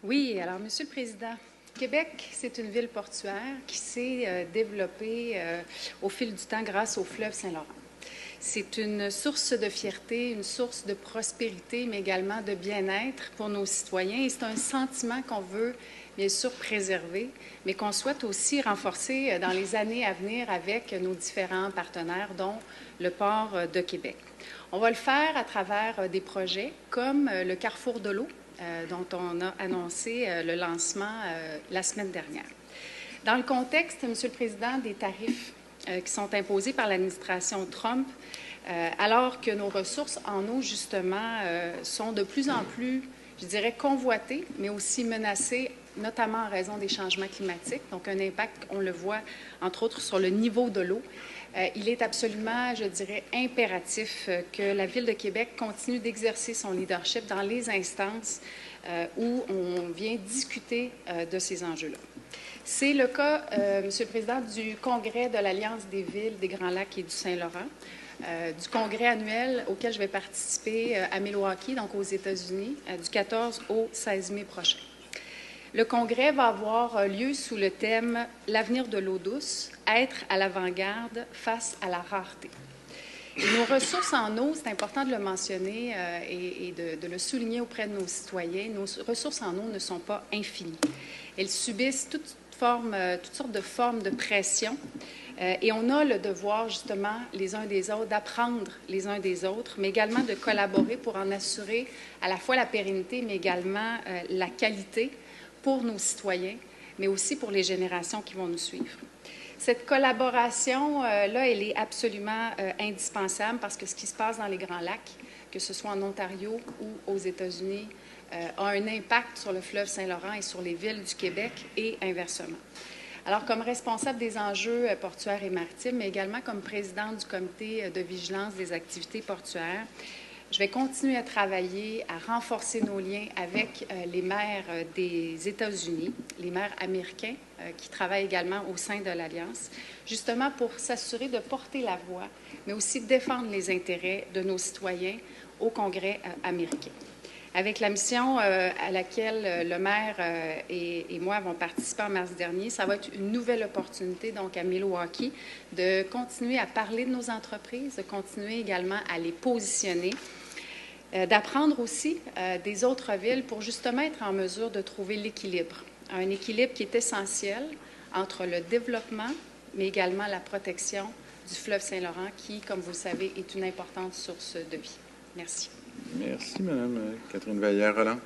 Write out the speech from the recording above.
Oui, alors, Monsieur le Président, Québec, c'est une ville portuaire qui s'est développée au fil du temps grâce au fleuve Saint-Laurent. C'est une source de fierté, une source de prospérité, mais également de bien-être pour nos citoyens. Et c'est un sentiment qu'on veut, bien sûr, préserver, mais qu'on souhaite aussi renforcer dans les années à venir avec nos différents partenaires, dont le port de Québec. On va le faire à travers des projets comme le Carrefour de l'eau, dont on a annoncé le lancement la semaine dernière. Dans le contexte, Monsieur le Président, des tarifs qui sont imposés par l'administration Trump, alors que nos ressources en eau, justement, sont de plus en plus, je dirais, convoitées, mais aussi menacées, notamment en raison des changements climatiques. Donc, un impact, on le voit, entre autres, sur le niveau de l'eau. Il est absolument, je dirais, impératif que la Ville de Québec continue d'exercer son leadership dans les instances où on vient discuter de ces enjeux-là. C'est le cas, Monsieur le Président, du Congrès de l'Alliance des villes des Grands Lacs et du Saint-Laurent, du congrès annuel auquel je vais participer à Milwaukee, donc aux États-Unis, du 14 au 16 mai prochain. Le congrès va avoir lieu sous le thème « L'avenir de l'eau douce, être à l'avant-garde face à la rareté ». Nos ressources en eau, c'est important de le mentionner et de le souligner auprès de nos citoyens, nos ressources en eau ne sont pas infinies. Elles subissent toutes sortes de formes de pression et on a le devoir, justement, les uns des autres, d'apprendre les uns des autres, mais également de collaborer pour en assurer à la fois la pérennité, mais également la qualité pour nos citoyens, mais aussi pour les générations qui vont nous suivre. Cette collaboration-là, elle est absolument indispensable parce que ce qui se passe dans les Grands Lacs, que ce soit en Ontario ou aux États-Unis, a un impact sur le fleuve Saint-Laurent et sur les villes du Québec et inversement. Alors, comme responsable des enjeux portuaires et maritimes, mais également comme présidente du comité de vigilance des activités portuaires, je vais continuer à travailler, à renforcer nos liens avec les maires des États-Unis, les maires américains qui travaillent également au sein de l'Alliance, justement pour s'assurer de porter la voix, mais aussi de défendre les intérêts de nos citoyens au Congrès américain. Avec la mission à laquelle le maire et moi avons participé en mars dernier, ça va être une nouvelle opportunité, donc à Milwaukee, de continuer à parler de nos entreprises, de continuer également à les positionner, d'apprendre aussi des autres villes pour justement être en mesure de trouver l'équilibre. Un équilibre qui est essentiel entre le développement, mais également la protection du fleuve Saint-Laurent, qui, comme vous le savez, est une importante source de vie. Merci. Merci, Mme Catherine Vallière-Roland.